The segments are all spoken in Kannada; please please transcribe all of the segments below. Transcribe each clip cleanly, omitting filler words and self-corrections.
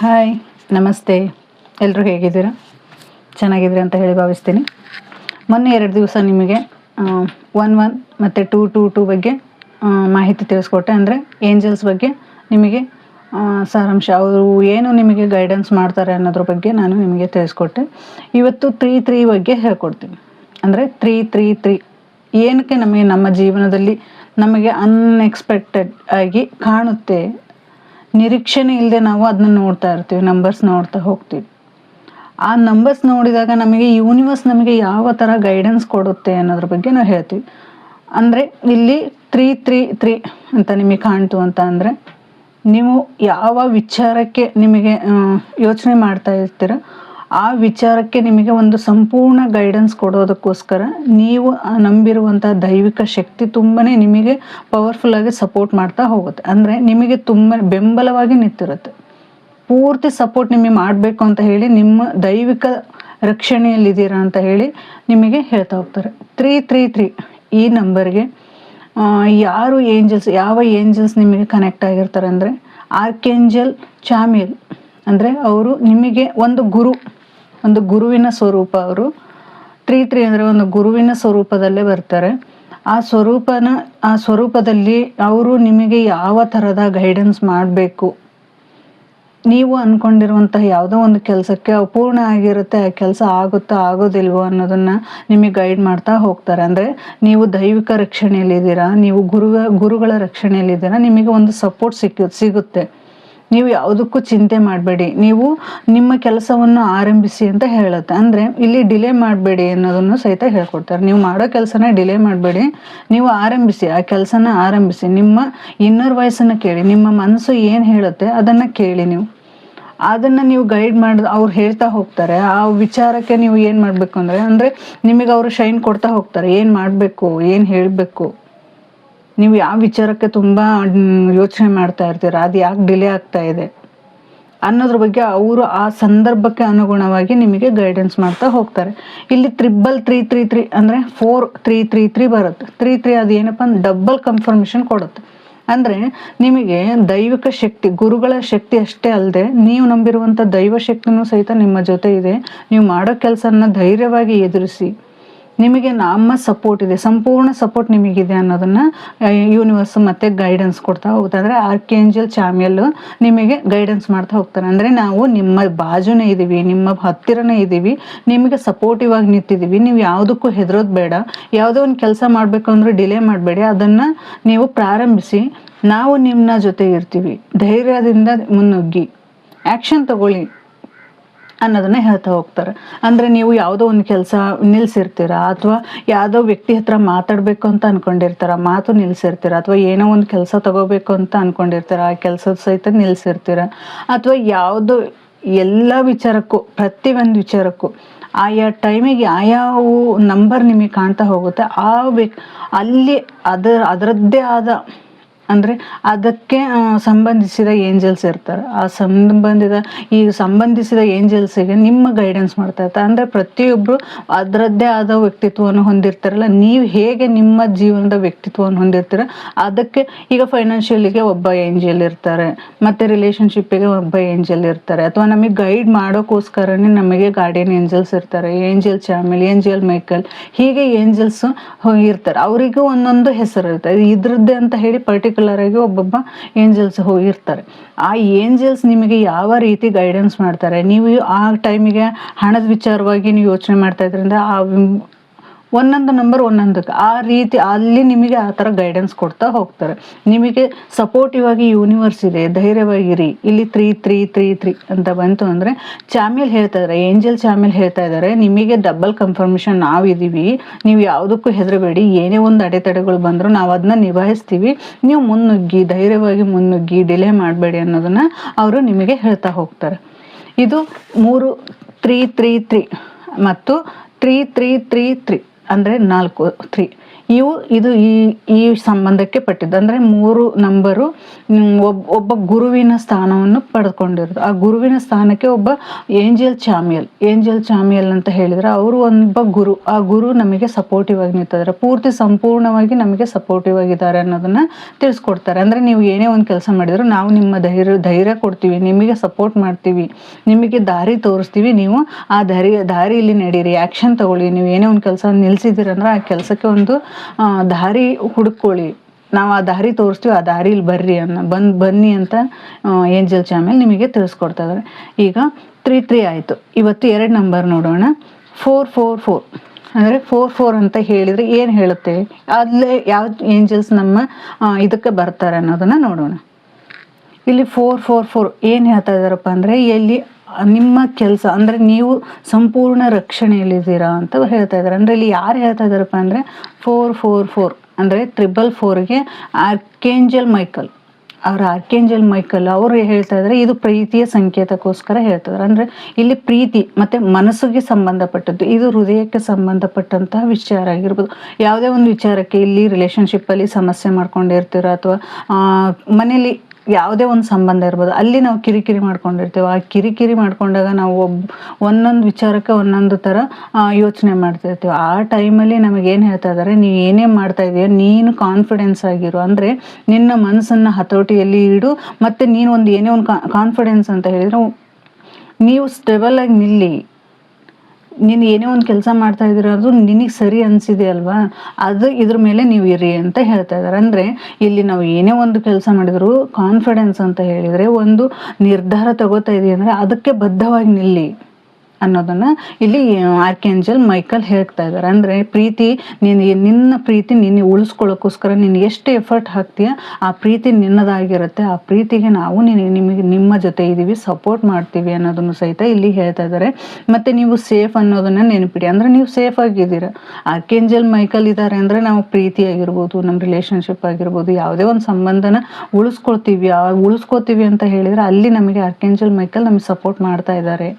ಹಾಯ್, ನಮಸ್ತೆ. ಎಲ್ಲರೂ ಹೇಗಿದ್ದೀರಾ? ಚೆನ್ನಾಗಿದ್ದೀರಾ ಅಂತ ಹೇಳಿ ಭಾವಿಸ್ತೀನಿ. ಮೊನ್ನೆ 2 ದಿವಸ ನಿಮಗೆ 1 ಮತ್ತು 2 ಬಗ್ಗೆ ಮಾಹಿತಿ ತಿಳಿಸ್ಕೊಟ್ಟೆ. ಅಂದರೆ ಏಂಜಲ್ಸ್ ಬಗ್ಗೆ ನಿಮಗೆ ಸಾರಾಂಶ, ಅವರು ಏನು ನಿಮಗೆ ಗೈಡೆನ್ಸ್ ಮಾಡ್ತಾರೆ ಅನ್ನೋದ್ರ ಬಗ್ಗೆ ನಾನು ನಿಮಗೆ ತಿಳಿಸ್ಕೊಟ್ಟೆ. ಇವತ್ತು 3 ಬಗ್ಗೆ ಹೇಳ್ಕೊಡ್ತೀನಿ. ಅಂದರೆ 3 ಏನಕ್ಕೆ ನಮಗೆ ನಮ್ಮ ಜೀವನದಲ್ಲಿ ನಮಗೆ ಅನ್ಎಕ್ಸ್ಪೆಕ್ಟೆಡ್ ಆಗಿ ಕಾಣುತ್ತೆ, ನಿರೀಕ್ಷಣೆ ಇಲ್ಲದೆ ನಾವು ಅದನ್ನ ನೋಡ್ತಾ ಇರ್ತೀವಿ, ನಂಬರ್ಸ್ ನೋಡ್ತಾ ಹೋಗ್ತೀವಿ. ಆ ನಂಬರ್ಸ್ ನೋಡಿದಾಗ ನಮಗೆ ಯೂನಿವರ್ಸ್ ನಮಗೆ ಯಾವ ಥರ ಗೈಡೆನ್ಸ್ ಕೊಡುತ್ತೆ ಅನ್ನೋದ್ರ ಬಗ್ಗೆ ನಾವು ಹೇಳ್ತೀವಿ. ಅಂದರೆ ಇಲ್ಲಿ 3 ಅಂತ ನಿಮಗೆ ಕಾಣ್ತು ಅಂತ ಅಂದರೆ, ನೀವು ಯಾವ ವಿಚಾರಕ್ಕೆ ನಿಮಗೆ ಯೋಚನೆ ಮಾಡ್ತಾ ಇರ್ತೀರ ಆ ವಿಚಾರಕ್ಕೆ ನಿಮಗೆ ಒಂದು ಸಂಪೂರ್ಣ ಗೈಡೆನ್ಸ್ ಕೊಡೋದಕ್ಕೋಸ್ಕರ ನೀವು ನಂಬಿರುವಂಥ ದೈವಿಕ ಶಕ್ತಿ ತುಂಬಾ ನಿಮಗೆ ಪವರ್ಫುಲ್ಲಾಗಿ ಸಪೋರ್ಟ್ ಮಾಡ್ತಾ ಹೋಗುತ್ತೆ. ಅಂದರೆ ನಿಮಗೆ ತುಂಬ ಬೆಂಬಲವಾಗಿ ನಿಂತಿರುತ್ತೆ, ಪೂರ್ತಿ ಸಪೋರ್ಟ್ ನಿಮಗೆ ಮಾಡಬೇಕು ಅಂತ ಹೇಳಿ, ನಿಮ್ಮ ದೈವಿಕ ರಕ್ಷಣೆಯಲ್ಲಿದ್ದೀರಾ ಅಂತ ಹೇಳಿ ನಿಮಗೆ ಹೇಳ್ತಾ ಹೋಗ್ತಾರೆ. 3 ಈ ನಂಬರ್ಗೆ ಯಾರು ಏಂಜಲ್ಸ್, ಯಾವ ಏಂಜಲ್ಸ್ ನಿಮಗೆ ಕನೆಕ್ಟ್ ಆಗಿರ್ತಾರೆ ಅಂದರೆ, ಆರ್ಕೇಂಜಲ್ ಚಾಮಿಯಲ್. ಅಂದರೆ ಅವರು ನಿಮಗೆ ಒಂದು ಗುರುವಿನ ಸ್ವರೂಪ. ಅವರು 3 ಅಂದರೆ ಒಂದು ಗುರುವಿನ ಸ್ವರೂಪದಲ್ಲೇ ಬರ್ತಾರೆ. ಆ ಸ್ವರೂಪದಲ್ಲಿ ಅವರು ನಿಮಗೆ ಯಾವ ಥರದ ಗೈಡೆನ್ಸ್ ಮಾಡಬೇಕು, ನೀವು ಅಂದ್ಕೊಂಡಿರುವಂತಹ ಯಾವುದೋ ಒಂದು ಕೆಲಸಕ್ಕೆ ಅಪೂರ್ಣ ಆಗಿರುತ್ತೆ, ಆ ಕೆಲಸ ಆಗುತ್ತಾ ಆಗೋದಿಲ್ವೋ ಅನ್ನೋದನ್ನು ನಿಮಗೆ ಗೈಡ್ ಮಾಡ್ತಾ ಹೋಗ್ತಾರೆ. ಅಂದರೆ ನೀವು ದೈವಿಕ ರಕ್ಷಣೆಯಲ್ಲಿದ್ದೀರಾ, ನೀವು ಗುರುಗಳ ರಕ್ಷಣೆಯಲ್ಲಿದ್ದೀರಾ, ನಿಮಗೆ ಒಂದು ಸಪೋರ್ಟ್ ಸಿಗುತ್ತೆ. ನೀವು ಯಾವುದಕ್ಕೂ ಚಿಂತೆ ಮಾಡಬೇಡಿ, ನೀವು ನಿಮ್ಮ ಕೆಲಸವನ್ನು ಆರಂಭಿಸಿ ಅಂತ ಹೇಳುತ್ತೆ. ಅಂದರೆ ಇಲ್ಲಿ ಡಿಲೇ ಮಾಡಬೇಡಿ ಅನ್ನೋದನ್ನು ಸಹಿತ ಹೇಳ್ಕೊಡ್ತಾರೆ. ನೀವು ಮಾಡೋ ಕೆಲಸನ ಡಿಲೇ ಮಾಡಬೇಡಿ, ನೀವು ಆರಂಭಿಸಿ, ಆ ಕೆಲಸನ ಆರಂಭಿಸಿ. ನಿಮ್ಮ ಇನ್ನರ್ ವಾಯ್ಸನ್ನು ಕೇಳಿ, ನಿಮ್ಮ ಮನಸ್ಸು ಏನು ಹೇಳುತ್ತೆ ಅದನ್ನು ಕೇಳಿ, ಅದನ್ನು ನೀವು ಗೈಡ್ ಮಾಡಿ ಅವ್ರು ಹೇಳ್ತಾ ಹೋಗ್ತಾರೆ. ಆ ವಿಚಾರಕ್ಕೆ ನೀವು ಏನು ಮಾಡಬೇಕು ಅಂದರೆ ನಿಮಗೆ ಅವರು ಶೈನ್ ಕೊಡ್ತಾ ಹೋಗ್ತಾರೆ, ಏನು ಮಾಡಬೇಕು, ಏನು ಹೇಳಬೇಕು, ನೀವು ಯಾವ ವಿಚಾರಕ್ಕೆ ತುಂಬ ಯೋಚನೆ ಮಾಡ್ತಾ ಇರ್ತೀರ, ಅದು ಯಾಕೆ ಡಿಲೇ ಆಗ್ತಾ ಇದೆ ಅನ್ನೋದ್ರ ಬಗ್ಗೆ ಅವರು ಆ ಸಂದರ್ಭಕ್ಕೆ ಅನುಗುಣವಾಗಿ ನಿಮಗೆ ಗೈಡೆನ್ಸ್ ಮಾಡ್ತಾ ಹೋಗ್ತಾರೆ. ಇಲ್ಲಿ 3 ಅಂದರೆ 4 ಬರುತ್ತೆ. 3 ಅದು ಏನಪ್ಪ ಅಂದ್ರೆ ಡಬಲ್ ಕನ್ಫರ್ಮೇಷನ್ ಕೊಡುತ್ತೆ. ಅಂದರೆ ನಿಮಗೆ ದೈವಿಕ ಶಕ್ತಿ, ಗುರುಗಳ ಶಕ್ತಿ ಅಷ್ಟೇ ಅಲ್ಲದೆ ನೀವು ನಂಬಿರುವಂಥ ದೈವ ಶಕ್ತಿನೂ ಸಹಿತ ನಿಮ್ಮ ಜೊತೆ ಇದೆ. ನೀವು ಮಾಡೋ ಕೆಲಸನ ಧೈರ್ಯವಾಗಿ ಎದುರಿಸಿ, ನಿಮಗೆ ನಮ್ಮ ಸಪೋರ್ಟ್ ಇದೆ, ಸಂಪೂರ್ಣ ಸಪೋರ್ಟ್ ನಿಮಗಿದೆ ಅನ್ನೋದನ್ನು ಯೂನಿವರ್ಸ್ ಮತ್ತೆ ಗೈಡೆನ್ಸ್ ಕೊಡ್ತಾ ಹೋಗ್ತಾರೆ. ಅಂದರೆ ಆರ್ಕೇಂಜಲ್ ಚಾಮಿಯಲ್ ನಿಮಗೆ ಗೈಡೆನ್ಸ್ ಮಾಡ್ತಾ ಹೋಗ್ತಾರೆ. ಅಂದರೆ ನಾವು ನಿಮ್ಮ ಬಾಜುನೇ ಇದ್ದೀವಿ, ನಿಮ್ಮ ಹತ್ತಿರನೇ ಇದ್ದೀವಿ, ನಿಮಗೆ ಸಪೋರ್ಟಿವ್ ಆಗಿ ನಿಂತಿದ್ದೀವಿ. ನೀವು ಯಾವುದಕ್ಕೂ ಹೆದರೋದು ಬೇಡ, ಯಾವುದೋ ಒಂದು ಕೆಲಸ ಮಾಡಬೇಕು ಅಂದರೆ ಡಿಲೇ ಮಾಡಬೇಡಿ, ಅದನ್ನು ನೀವು ಪ್ರಾರಂಭಿಸಿ, ನಾವು ನಿಮ್ಮ ಜೊತೆ ಇರ್ತೀವಿ, ಧೈರ್ಯದಿಂದ ಮುನ್ನುಗ್ಗಿ ಆ್ಯಕ್ಷನ್ ತಗೊಳ್ಳಿ ಅನ್ನೋದನ್ನ ಹೇಳ್ತಾ ಹೋಗ್ತಾರೆ. ಅಂದರೆ ನೀವು ಯಾವುದೋ ಒಂದು ಕೆಲಸ ನಿಲ್ಲಿಸಿರ್ತೀರ, ಅಥವಾ ಯಾವುದೋ ವ್ಯಕ್ತಿ ಹತ್ರ ಮಾತಾಡಬೇಕು ಅಂತ ಅಂದ್ಕೊಂಡಿರ್ತೀರ, ಮಾತು ನಿಲ್ಲಿಸಿರ್ತೀರ, ಅಥವಾ ಏನೋ ಒಂದು ಕೆಲಸ ತಗೋಬೇಕು ಅಂತ ಅಂದ್ಕೊಂಡಿರ್ತೀರ, ಆ ಕೆಲಸದ ಸಹಿತ ನಿಲ್ಲಿಸಿರ್ತೀರ, ಅಥವಾ ಯಾವುದೋ ಎಲ್ಲ ವಿಚಾರಕ್ಕೂ, ಪ್ರತಿಯೊಂದು ವಿಚಾರಕ್ಕೂ ಆಯಾ ಟೈಮಿಗೆ ಆಯಾವ ನಂಬರ್ ನಿಮಗೆ ಕಾಣ್ತಾ ಹೋಗುತ್ತೆ. ಅಲ್ಲಿ ಅದರದ್ದೇ ಆದ, ಅಂದರೆ ಅದಕ್ಕೆ ಸಂಬಂಧಿಸಿದ ಏಂಜಲ್ಸ್ ಇರ್ತಾರೆ. ಆ ಸಂಬಂಧಿಸಿದ ಏಂಜಲ್ಸಿಗೆ ನಿಮ್ಮ ಗೈಡೆನ್ಸ್ ಮಾಡ್ತಾ ಇರ್ತಾರೆ. ಅಂದರೆ ಪ್ರತಿಯೊಬ್ಬರು ಅದರದ್ದೇ ಆದ ವ್ಯಕ್ತಿತ್ವವನ್ನು ಹೊಂದಿರ್ತಾರಲ್ಲ, ನೀವು ಹೇಗೆ ನಿಮ್ಮ ಜೀವನದ ವ್ಯಕ್ತಿತ್ವವನ್ನು ಹೊಂದಿರ್ತೀರ ಅದಕ್ಕೆ. ಈಗ ಫೈನಾನ್ಷಿಯಲಿಗೆ ಒಬ್ಬ ಏಂಜಲ್ ಇರ್ತಾರೆ, ಮತ್ತು ರಿಲೇಷನ್ಶಿಪ್ಪಿಗೆ ಒಬ್ಬ ಏಂಜಲ್ ಇರ್ತಾರೆ, ಅಥವಾ ನಮಗೆ ಗೈಡ್ ಮಾಡೋಕ್ಕೋಸ್ಕರನೇ ನಮಗೆ ಗಾರ್ಡಿಯನ್ ಏಂಜಲ್ಸ್ ಇರ್ತಾರೆ, ಏಂಜಲ್ ಚಾಮಿಲ್, ಏಂಜಲ್ ಮೈಕಲ್, ಹೀಗೆ ಏಂಜಲ್ಸ್ ಇರ್ತಾರೆ. ಅವರಿಗೂ ಒಂದೊಂದು ಹೆಸರು ಇರ್ತದೆ, ಇದ್ರದ್ದೇ ಅಂತ ಹೇಳಿ ಪರ್ಟಿಕ್ಯುಲರ್ ಆಗಿ ಒಬ್ಬೊಬ್ಬ ಏಂಜಲ್ಸ್ ಇರ್ತಾರೆ. ಆ ಏಂಜಲ್ಸ್ ನಿಮಗೆ ಯಾವ ರೀತಿ ಗೈಡೆನ್ಸ್ ಮಾಡ್ತಾರೆ, ನೀವು ಆ ಟೈಮಿಗೆ ಹಣದ ವಿಚಾರವಾಗಿ ನೀವು ಯೋಚನೆ ಮಾಡ್ತಾ ಇದ್ರಿಂದ ಆ ಒಂದೊಂದು ನಂಬರ್ ಒಂದೊಂದಕ್ಕೆ ಆ ರೀತಿ ಅಲ್ಲಿ ನಿಮಗೆ ಆ ಥರ ಗೈಡೆನ್ಸ್ ಕೊಡ್ತಾ ಹೋಗ್ತಾರೆ. ನಿಮಗೆ ಸಪೋರ್ಟಿವ್ ಆಗಿ ಯೂನಿವರ್ಸ್ ಇದೆ, ಧೈರ್ಯವಾಗಿರಿ. ಇಲ್ಲಿ 3 ಅಂತ ಬಂತು ಅಂದರೆ ಚಾಮಿಲ್ ಹೇಳ್ತಾ ಇದ್ದಾರೆ, ಏಂಜಲ್ ಚಾಮಿಲ್ ಹೇಳ್ತಾ ಇದ್ದಾರೆ, ನಿಮಗೆ ಡಬಲ್ ಕನ್ಫರ್ಮೇಷನ್ ನಾವಿದ್ದೀವಿ, ನೀವು ಯಾವುದಕ್ಕೂ ಹೆದರಬೇಡಿ, ಏನೇ ಒಂದು ಅಡೆತಡೆಗಳು ಬಂದರೂ ನಾವು ಅದನ್ನ ನಿಭಾಯಿಸ್ತೀವಿ, ನೀವು ಮುನ್ನುಗ್ಗಿ, ಧೈರ್ಯವಾಗಿ ಮುನ್ನುಗ್ಗಿ, ಡಿಲೇ ಮಾಡಬೇಡಿ ಅನ್ನೋದನ್ನು ಅವರು ನಿಮಗೆ ಹೇಳ್ತಾ ಹೋಗ್ತಾರೆ. ಇದು 3 ಮತ್ತು 3 ಅಂದರೆ 4 3 ಇದು ಈ ಸಂಬಂಧಕ್ಕೆ ಪಟ್ಟಿದ್ದು. ಅಂದರೆ 3 ನಂಬರು ಒಬ್ಬ ಗುರುವಿನ ಸ್ಥಾನವನ್ನು ಪಡೆದುಕೊಂಡಿರೋದು. ಆ ಗುರುವಿನ ಸ್ಥಾನಕ್ಕೆ ಒಬ್ಬ ಏಂಜಲ್ ಚಾಮಿಯಲ್ ಅಂತ ಹೇಳಿದ್ರೆ ಅವರು ಒಬ್ಬ ಗುರು. ಆ ಗುರು ನಮಗೆ ಸಪೋರ್ಟಿವ್ ಆಗಿ ನಿಂತಿದ್ದಾರೆ, ಪೂರ್ತಿ ಸಂಪೂರ್ಣವಾಗಿ ನಮಗೆ ಸಪೋರ್ಟಿವ್ ಆಗಿದ್ದಾರೆ ಅನ್ನೋದನ್ನ ತಿಳಿಸ್ಕೊಡ್ತಾರೆ. ಅಂದರೆ ನೀವು ಏನೇ ಒಂದು ಕೆಲಸ ಮಾಡಿದ್ರು ನಾವು ನಿಮ್ಮ ಧೈರ್ಯ ಕೊಡ್ತೀವಿ, ನಿಮಗೆ ಸಪೋರ್ಟ್ ಮಾಡ್ತೀವಿ, ನಿಮಗೆ ದಾರಿ ತೋರಿಸ್ತೀವಿ, ನೀವು ಆ ದಾರಿಯಲ್ಲಿ ನಡೀರಿ, ಆ್ಯಕ್ಷನ್ ತಗೊಳ್ಳಿ. ನೀವು ಏನೇ ಒಂದು ಕೆಲಸ ನಿಲ್ಸಿದ್ದೀರಂದ್ರೆ ಆ ಕೆಲಸಕ್ಕೆ ಒಂದು ದಾರಿ ಹುಡುಕೊಳ್ಳಿ, ನಾವು ಆ ದಾರಿ ತೋರಿಸ್ತೀವಿ, ಆ ದಾರಿಲಿ ಬನ್ನಿ ಅಂತ ಏಂಜಲ್ ಚಾಮಿಯಲ್ ನಿಮಗೆ ತಿಳಿಸ್ಕೊಡ್ತಾ ಇದ್ದಾರೆ. ಈಗ 3 ಆಯಿತು. ಇವತ್ತು 2 ನಂಬರ್ ನೋಡೋಣ. 4 ಅಂದರೆ 4 ಅಂತ ಹೇಳಿದರೆ ಏನು ಹೇಳುತ್ತೆ, ಅಲ್ಲೇ ಯಾವ ಏಂಜಲ್ಸ್ ನಮ್ಮ ಇದಕ್ಕೆ ಬರ್ತಾರೆ ಅನ್ನೋದನ್ನು ನೋಡೋಣ. ಇಲ್ಲಿ 4 ಏನು ಹೇಳ್ತಾ ಇದ್ದಾರಪ್ಪ ಅಂದರೆ, ಎಲ್ಲಿ ನಿಮ್ಮ ಕೆಲಸ ಅಂದರೆ ನೀವು ಸಂಪೂರ್ಣ ರಕ್ಷಣೆಯಲ್ಲಿದ್ದೀರಾ ಅಂತ ಹೇಳ್ತಾ ಇದ್ದಾರೆ. ಅಂದರೆ ಇಲ್ಲಿ ಯಾರು ಹೇಳ್ತಾ ಇದ್ದಾರಪ್ಪ ಅಂದರೆ 4 ಅಂದರೆ 444ಗೆ ಆರ್ಕೇಂಜಲ್ ಮೈಕಲ್ ಅವರು ಹೇಳ್ತಾ ಇದ್ದಾರೆ, ಇದು ಪ್ರೀತಿಯ ಸಂಕೇತಕ್ಕೋಸ್ಕರ ಹೇಳ್ತಾ ಇದ್ದಾರೆ. ಅಂದರೆ ಇಲ್ಲಿ ಪ್ರೀತಿ ಮತ್ತು ಮನಸ್ಸಿಗೆ ಸಂಬಂಧಪಟ್ಟದ್ದು, ಇದು ಹೃದಯಕ್ಕೆ ಸಂಬಂಧಪಟ್ಟಂತಹ ವಿಚಾರ ಆಗಿರ್ಬೋದು. ಯಾವುದೇ ಒಂದು ವಿಚಾರಕ್ಕೆ, ಇಲ್ಲಿ ರಿಲೇಷನ್ಶಿಪ್ಪಲ್ಲಿ ಸಮಸ್ಯೆ ಮಾಡ್ಕೊಂಡಿರ್ತೀರ ಅಥವಾ ಮನೇಲಿ ಯಾವುದೇ ಒಂದು ಸಂಬಂಧ ಇರ್ಬೋದು, ಅಲ್ಲಿ ನಾವು ಕಿರಿಕಿರಿ ಮಾಡ್ಕೊಂಡಿರ್ತೇವೆ. ಆ ಕಿರಿಕಿರಿ ಮಾಡ್ಕೊಂಡಾಗ ನಾವು ಒಂದೊಂದು ವಿಚಾರಕ್ಕೆ ಒಂದೊಂದು ಥರ ಯೋಚನೆ ಮಾಡ್ತಿರ್ತೀವಿ. ಆ ಟೈಮಲ್ಲಿ ನಮಗೇನು ಹೇಳ್ತಾ ಇದ್ದಾರೆ, ನೀವು ಏನೇ ಮಾಡ್ತಾ ಇದೆಯೋ ನೀನು ಕಾನ್ಫಿಡೆನ್ಸ್ ಆಗಿರು, ಅಂದರೆ ನಿನ್ನ ಮನಸ್ಸನ್ನು ಹತೋಟಿಯಲ್ಲಿ ಇಡು. ಮತ್ತು ನೀನು ಏನೇ ಒಂದು ಕಾನ್ಫಿಡೆನ್ಸ್ ಅಂತ ಹೇಳಿದರೆ ನೀವು ಸ್ಟೇಬಲ್ ಆಗಿ ನಿಲ್ಲಿ. ನೀನು ಏನೇ ಒಂದು ಕೆಲಸ ಮಾಡ್ತಾ ಇದ್ದೀರ ಅದು ನಿನಗೆ ಸರಿ ಅನಿಸಿದೆ ಅಲ್ವಾ, ಅದು ಇದ್ರ ಮೇಲೆ ನೀವು ಇರಿ ಅಂತ ಹೇಳ್ತಾ ಇದ್ದಾರೆ. ಅಂದರೆ ಇಲ್ಲಿ ನಾವು ಏನೇ ಒಂದು ಕೆಲಸ ಮಾಡಿದ್ರು ಕಾನ್ಫಿಡೆನ್ಸ್ ಅಂತ ಹೇಳಿದರೆ ಒಂದು ನಿರ್ಧಾರ ತಗೋತಾ ಇದೆಯಾ ಅಂದರೆ ಅದಕ್ಕೆ ಬದ್ಧವಾಗಿ ನಿಲ್ಲಿ ಅನ್ನೋದನ್ನು ಇಲ್ಲಿ ಆರ್ಕೇಂಜಲ್ ಮೈಕಲ್ ಹೇಳ್ತಾ ಇದ್ದಾರೆ. ಅಂದರೆ ನಿನ್ನ ಪ್ರೀತಿ ನೀನು ಉಳಿಸ್ಕೊಳ್ಳೋಕ್ಕೋಸ್ಕರ ನೀನು ಎಷ್ಟು ಎಫರ್ಟ್ ಹಾಕ್ತೀಯ ಆ ಪ್ರೀತಿ ನಿನ್ನದಾಗಿರುತ್ತೆ. ಆ ಪ್ರೀತಿಗೆ ನಾವು ನಿಮ್ಮ ಜೊತೆ ಇದ್ದೀವಿ, ಸಪೋರ್ಟ್ ಮಾಡ್ತೀವಿ ಅನ್ನೋದನ್ನು ಸಹಿತ ಇಲ್ಲಿ ಹೇಳ್ತಾ ಇದ್ದಾರೆ. ಮತ್ತು ನೀವು ಸೇಫ್ ಅನ್ನೋದನ್ನು ನೆನಪಿಡಿ, ಅಂದರೆ ನೀವು ಸೇಫ್ ಆಗಿದ್ದೀರ. ಆರ್ಕೇಂಜಲ್ ಮೈಕಲ್ ಇದ್ದಾರೆ ಅಂದರೆ ನಾವು ಪ್ರೀತಿ ಆಗಿರ್ಬೋದು, ನಮ್ಮ ರಿಲೇಷನ್ಶಿಪ್ ಆಗಿರ್ಬೋದು, ಯಾವುದೇ ಒಂದು ಸಂಬಂಧನ ಉಳಿಸ್ಕೋತೀವಿ ಅಂತ ಹೇಳಿದರೆ ಅಲ್ಲಿ ನಮಗೆ ಆರ್ಕೇಂಜಲ್ ಮೈಕಲ್ ನಮಗೆ ಸಪೋರ್ಟ್ ಮಾಡ್ತಾ ಇದ್ದಾರೆ.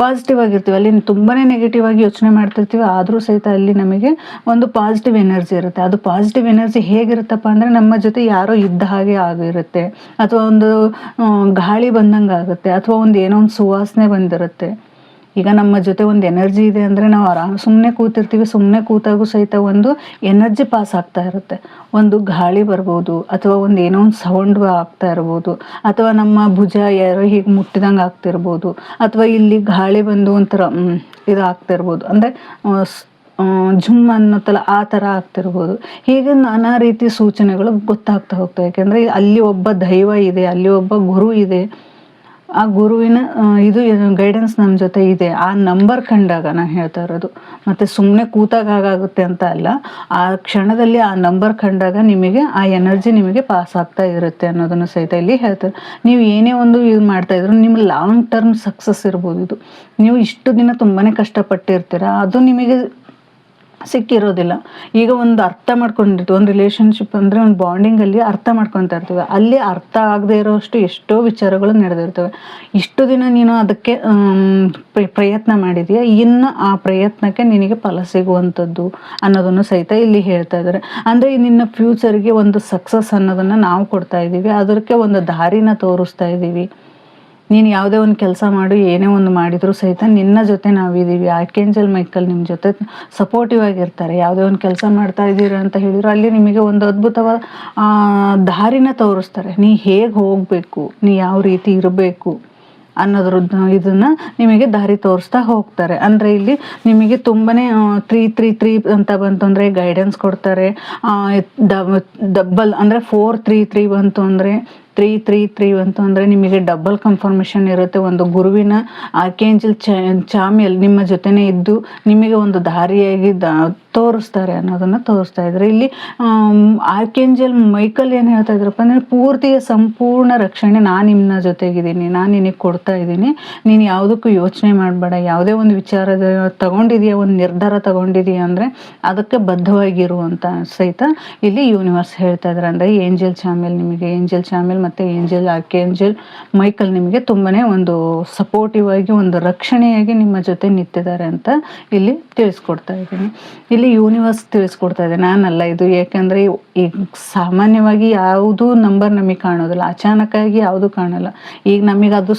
ಪಾಸಿಟಿವ್ ಆಗಿರ್ತೀವಿ, ಅಲ್ಲಿ ತುಂಬಾ ನೆಗೆಟಿವ್ ಆಗಿ ಯೋಚನೆ ಮಾಡ್ತಿರ್ತೀವಿ, ಆದರೂ ಸಹಿತ ಅಲ್ಲಿ ನಮಗೆ ಒಂದು ಪಾಸಿಟಿವ್ ಎನರ್ಜಿ ಇರುತ್ತೆ. ಅದು ಪಾಸಿಟಿವ್ ಎನರ್ಜಿ ಹೇಗಿರುತ್ತಪ್ಪ ಅಂದರೆ ನಮ್ಮ ಜೊತೆ ಯಾರೋ ಇದ್ದ ಹಾಗೆ ಆಗಿರುತ್ತೆ, ಅಥವಾ ಒಂದು ಗಾಳಿ ಬಂದಂಗೆ ಆಗುತ್ತೆ, ಅಥವಾ ಏನೋ ಒಂದು ಸುವಾಸನೆ ಬಂದಿರುತ್ತೆ. ಈಗ ನಮ್ಮ ಜೊತೆ ಒಂದು ಎನರ್ಜಿ ಇದೆ ಅಂದರೆ ನಾವು ಸುಮ್ಮನೆ ಕೂತಿರ್ತೀವಿ, ಸುಮ್ಮನೆ ಕೂತಾಗೂ ಸಹಿತ ಒಂದು ಎನರ್ಜಿ ಪಾಸ್ ಆಗ್ತಾ ಇರುತ್ತೆ. ಒಂದು ಗಾಳಿ ಬರ್ಬೋದು, ಅಥವಾ ಏನೋ ಒಂದು ಸೌಂಡ್ ಆಗ್ತಾ ಇರ್ಬೋದು, ಅಥವಾ ನಮ್ಮ ಭುಜ ಯಾರೋ ಹೀಗೆ ಮುಟ್ಟಿದಂಗೆ ಆಗ್ತಿರ್ಬೋದು, ಅಥವಾ ಇಲ್ಲಿ ಗಾಳಿ ಬಂದು ಒಂಥರ ಇದು ಆಗ್ತಿರ್ಬೋದು, ಅಂದರೆ ಝುಮ್ ಅನ್ನೋತ್ತಲ್ಲ ಆ ಥರ ಆಗ್ತಿರ್ಬೋದು. ಹೀಗೆ ನಾನಾ ರೀತಿ ಸೂಚನೆಗಳು ಗೊತ್ತಾಗ್ತಾ ಹೋಗ್ತವೆ. ಯಾಕೆಂದರೆ ಅಲ್ಲಿ ಒಬ್ಬ ದೈವ ಇದೆ, ಅಲ್ಲಿ ಒಬ್ಬ ಗುರು ಇದೆ, ಆ ಗುರುವಿನ ಇದು ಗೈಡೆನ್ಸ್ ನಮ್ಮ ಜೊತೆ ಇದೆ. ಆ ನಂಬರ್ ಕಂಡಾಗ ನಾನು ಹೇಳ್ತಾ ಇರೋದು, ಮತ್ತು ಸುಮ್ಮನೆ ಕೂತಾಗ ಆಗುತ್ತೆ ಅಂತ ಅಲ್ಲ, ಆ ಕ್ಷಣದಲ್ಲಿ ಆ ನಂಬರ್ ಕಂಡಾಗ ನಿಮಗೆ ಆ ಎನರ್ಜಿ ನಿಮಗೆ ಪಾಸ್ ಆಗ್ತಾ ಇರುತ್ತೆ ಅನ್ನೋದನ್ನು ಸಹಿತ ಇಲ್ಲಿ ಹೇಳ್ತಾರೆ. ನೀವು ಏನೇ ಒಂದು ಇದು ಮಾಡ್ತಾಯಿದ್ರು ನಿಮ್ಮ ಲಾಂಗ್ ಟರ್ಮ್ ಸಕ್ಸಸ್ ಇರ್ಬೋದು. ಇದು ನೀವು ಇಷ್ಟು ದಿನ ತುಂಬಾ ಕಷ್ಟಪಟ್ಟಿರ್ತೀರ, ಅದು ನಿಮಗೆ ಸಿಕ್ಕಿರೋದಿಲ್ಲ. ಈಗ ಒಂದು ಅರ್ಥ ಮಾಡ್ಕೊಂಡಿರ್ತೀವಿ, ಒಂದು ರಿಲೇಷನ್ಶಿಪ್ ಅಂದರೆ ಒಂದು ಬಾಂಡಿಂಗಲ್ಲಿ ಅರ್ಥ ಮಾಡ್ಕೊತಾ ಇರ್ತೀವಿ, ಅಲ್ಲಿ ಅರ್ಥ ಆಗದೆ ಇರೋಷ್ಟು ಎಷ್ಟೋ ವಿಚಾರಗಳು ನಡೆದಿರ್ತವೆ. ಇಷ್ಟು ದಿನ ನೀನು ಅದಕ್ಕೆ ಪ್ರಯತ್ನ ಮಾಡಿದೀಯ, ಇನ್ನು ಆ ಪ್ರಯತ್ನಕ್ಕೆ ನಿನಗೆ ಫಲ ಸಿಗುವಂಥದ್ದು ಅನ್ನೋದನ್ನು ಸಹಿತ ಇಲ್ಲಿ ಹೇಳ್ತಾ ಇದ್ದಾರೆ. ಅಂದರೆ ನಿನ್ನ ಫ್ಯೂಚರ್ಗೆ ಒಂದು ಸಕ್ಸಸ್ ಅನ್ನೋದನ್ನು ನಾವು ಕೊಡ್ತಾ ಇದ್ದೀವಿ, ಅದಕ್ಕೆ ಒಂದು ದಾರಿನ ತೋರಿಸ್ತಾ ಇದ್ದೀವಿ. ನೀನು ಯಾವುದೇ ಒಂದು ಕೆಲಸ ಮಾಡು, ಏನೇ ಒಂದು ಮಾಡಿದರೂ ಸಹಿತ ನಿನ್ನ ಜೊತೆ ನಾವಿದ್ದೀವಿ. ಆರ್ಕೇಂಜಲ್ ಮೈಕಲ್ ನಿಮ್ಮ ಜೊತೆ ಸಪೋರ್ಟಿವ್ ಆಗಿರ್ತಾರೆ. ಯಾವುದೇ ಒಂದು ಕೆಲಸ ಮಾಡ್ತಾ ಇದ್ದೀರ ಅಂತ ಹೇಳಿದ್ರು ಅಲ್ಲಿ ನಿಮಗೆ ಒಂದು ಅದ್ಭುತವಾದ ದಾರಿನ ತೋರಿಸ್ತಾರೆ. ನೀ ಹೇಗೆ ಹೋಗಬೇಕು, ನೀ ಯಾವ ರೀತಿ ಇರಬೇಕು ಅನ್ನೋದ್ರದ್ದು ಇದನ್ನು ನಿಮಗೆ ದಾರಿ ತೋರಿಸ್ತಾ ಹೋಗ್ತಾರೆ. ಅಂದರೆ ಇಲ್ಲಿ ನಿಮಗೆ ತುಂಬಾ 3 ಅಂತ ಬಂತು ಅಂದರೆ ಗೈಡೆನ್ಸ್ ಕೊಡ್ತಾರೆ. ಡಬ್ಬಲ್ ಅಂದರೆ 4 ಬಂತು ಅಂದರೆ 3 ಬಂತು ಅಂದರೆ ನಿಮಗೆ ಡಬಲ್ ಕನ್ಫರ್ಮೇಷನ್ ಇರುತ್ತೆ. ಒಂದು ಗುರುವಿನ ಆರ್ಕೇಂಜಲ್ ಚಾಮಿಯಲ್ ನಿಮ್ಮ ಜೊತೆನೇ ಇದ್ದು ನಿಮಗೆ ಒಂದು ದಾರಿಯಾಗಿ ತೋರಿಸ್ತಾರೆ ಅನ್ನೋದನ್ನು ತೋರಿಸ್ತಾ ಇದ್ದಾರೆ. ಇಲ್ಲಿ ಆರ್ಕೇಂಜಲ್ ಮೈಕಲ್ ಏನು ಹೇಳ್ತಾ ಇದ್ರಪ್ಪ ಅಂದರೆ ಪೂರ್ತಿಯ ಸಂಪೂರ್ಣ ರಕ್ಷಣೆ ನಾನು ನಿಮ್ಮ ಜೊತೆಗಿದ್ದೀನಿ, ನಾನು ನಿನಗೆ ಕೊಡ್ತಾ ಇದ್ದೀನಿ, ನೀನು ಯಾವುದಕ್ಕೂ ಯೋಚನೆ ಮಾಡಬೇಡ. ಯಾವುದೇ ಒಂದು ವಿಚಾರದ ತಗೊಂಡಿದೆಯಾ, ಒಂದು ನಿರ್ಧಾರ ತಗೊಂಡಿದೆಯಾ ಅಂದರೆ ಅದಕ್ಕೆ ಬದ್ಧವಾಗಿರುವಂತ ಸಹಿತ ಇಲ್ಲಿ ಯೂನಿವರ್ಸ್ ಹೇಳ್ತಾ ಇದ್ದಾರೆ. ಅಂದರೆ ಏಂಜಲ್ ಚಾಮಿಯಲ್ ಮತ್ತು ಏಂಜಲ್ ಆರ್ಕೇಂಜಲ್ ಮೈಕಲ್ ನಿಮಗೆ ತುಂಬಾ ಒಂದು ಸಪೋರ್ಟಿವ್ ಆಗಿ ಒಂದು ರಕ್ಷಣೆಯಾಗಿ ನಿಮ್ಮ ಜೊತೆ ನಿಂತಿದ್ದಾರೆ ಅಂತ ಇಲ್ಲಿ ತಿಳಿಸ್ಕೊಡ್ತಾ ಇದ್ದೀನಿ. ಇಲ್ಲಿ ಯೂನಿವರ್ಸ್ ತಿಳಿಸ್ಕೊಡ್ತಾ ಇದೆ, ನಾನಲ್ಲ ಇದು. ಯಾಕಂದರೆ ಈಗ ಸಾಮಾನ್ಯವಾಗಿ ಯಾವುದೂ ನಂಬರ್ ನಮಗೆ ಕಾಣೋದಿಲ್ಲ, ಅಚಾನಕ್ಕಾಗಿ ಯಾವುದೂ ಕಾಣಲ್ಲ. ಈಗ ನಮಗದು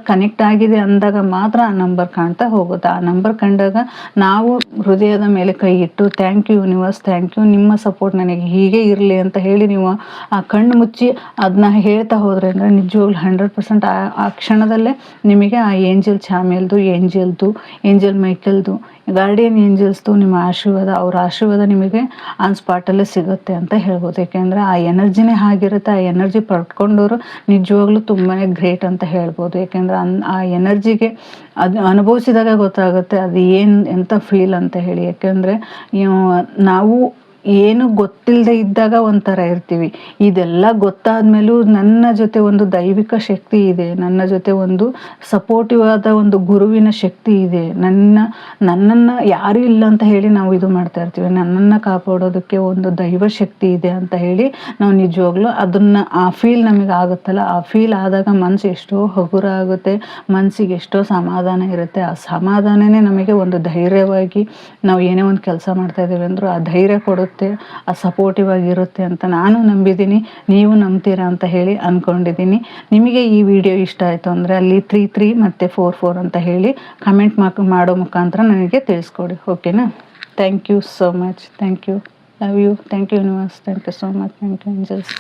ಕನೆಕ್ಟ್ ಆಗಿದೆ ಅಂದಾಗ ಮಾತ್ರ ಆ ನಂಬರ್ ಕಾಣ್ತಾ ಹೋಗುತ್ತೆ. ಆ ನಂಬರ್ ಕಂಡಾಗ ನಾವು ಹೃದಯದ ಮೇಲೆ ಕೈ ಇಟ್ಟು thank you universe, thank you, ನಿಮ್ಮ ಸಪೋರ್ಟ್ ನನಗೆ ಹೀಗೆ ಇರಲಿ ಅಂತ ಹೇಳಿ ನೀವು ಆ ಕಣ್ಣು ಮುಚ್ಚಿ ಅದನ್ನ ಹೇಳ್ತಾ ಹೋದ್ರೆ ಅಂದರೆ ನಿಜವಾಗ್ಲೂ 100% ಆ ಕ್ಷಣದಲ್ಲೇ ನಿಮಗೆ ಆ ಏಂಜಲ್ ಚಾಮೇಲ್ದು, ಏಂಜಲ್ ಮೈಕಲ್ದು, ಗಾರ್ಡಿಯನ್ ಏಂಜಲ್ಸ್ದು ನಿಮ್ಮ ಆಶೀರ್ವಾದ, ಅವ್ರ ಆಶೀರ್ವಾದ ನಿಮಗೆ ಆನ್ ಸ್ಪಾಟಲ್ಲೇ ಸಿಗುತ್ತೆ ಅಂತ ಹೇಳ್ಬೋದು. ಯಾಕೆಂದರೆ ಆ ಎನರ್ಜಿನೇ ಆಗಿರುತ್ತೆ. ಆ ಎನರ್ಜಿ ಪಡ್ಕೊಂಡವರು ನಿಜವಾಗ್ಲೂ ತುಂಬಾ ಗ್ರೇಟ್ ಅಂತ ಹೇಳ್ಬೋದು. ಯಾಕೆಂದರೆ ಆ ಎನರ್ಜಿಗೆ ಅದು ಅನುಭವಿಸಿದಾಗ ಗೊತ್ತಾಗುತ್ತೆ ಅದು ಎಂಥ ಫೀಲ್ ಅಂತ ಹೇಳಿ. ಯಾಕೆಂದರೆ ನಾವು ಏನು ಗೊತ್ತಿಲ್ಲದೆ ಇದ್ದಾಗ ಒಂಥರ ಇರ್ತೀವಿ. ಇದೆಲ್ಲ ಗೊತ್ತಾದ್ಮೇಲೂ ನನ್ನ ಜೊತೆ ಒಂದು ದೈವಿಕ ಶಕ್ತಿ ಇದೆ, ನನ್ನ ಜೊತೆ ಒಂದು ಸಪೋರ್ಟಿವ್ ಆದ ಒಂದು ಗುರುವಿನ ಶಕ್ತಿ ಇದೆ, ನನ್ನನ್ನು ಯಾರೂ ಇಲ್ಲ ಅಂತ ಹೇಳಿ ನಾವು ಇದು ಮಾಡ್ತಾ ಇರ್ತೀವಿ. ನನ್ನನ್ನು ಕಾಪಾಡೋದಕ್ಕೆ ಒಂದು ದೈವ ಶಕ್ತಿ ಇದೆ ಅಂತ ಹೇಳಿ ನಾವು ನಿಜವಾಗ್ಲೂ ಅದನ್ನು ಆ ಫೀಲ್ ನಮಗೆ ಆಗುತ್ತಲ್ಲ, ಆ ಫೀಲ್ ಆದಾಗ ಮನಸ್ಸು ಎಷ್ಟೋ ಹಗುರ ಆಗುತ್ತೆ, ಮನಸ್ಸಿಗೆ ಎಷ್ಟೋ ಸಮಾಧಾನ ಇರುತ್ತೆ. ಆ ಸಮಾಧಾನನೇ ನಮಗೆ ಒಂದು ಧೈರ್ಯವಾಗಿ ನಾವು ಏನೇ ಒಂದು ಕೆಲಸ ಮಾಡ್ತಾ ಇದ್ದೀವಿ ಅಂದರೂ ಆ ಧೈರ್ಯ ಕೊಡುತ್ತೆ, ಆ ಸಪೋರ್ಟಿವ್ ಆಗಿರುತ್ತೆ ಅಂತ ನಾನು ನಂಬಿದ್ದೀನಿ. ನೀವು ನಂಬ್ತೀರಾ ಅಂತ ಹೇಳಿ ಅಂದ್ಕೊಂಡಿದ್ದೀನಿ. ನಿಮಗೆ ಈ ವಿಡಿಯೋ ಇಷ್ಟ ಆಯಿತು ಅಂದರೆ ಅಲ್ಲಿ 33 ಮತ್ತು 44 ಅಂತ ಹೇಳಿ ಕಮೆಂಟ್ ಮಾಡೋ ಮುಖಾಂತರ ನನಗೆ ತಿಳಿಸ್ಕೊಡಿ. ಓಕೆನಾ? Thank you so much. Thank you. Love you. Thank you universe. Thank you so much. Thank you angels.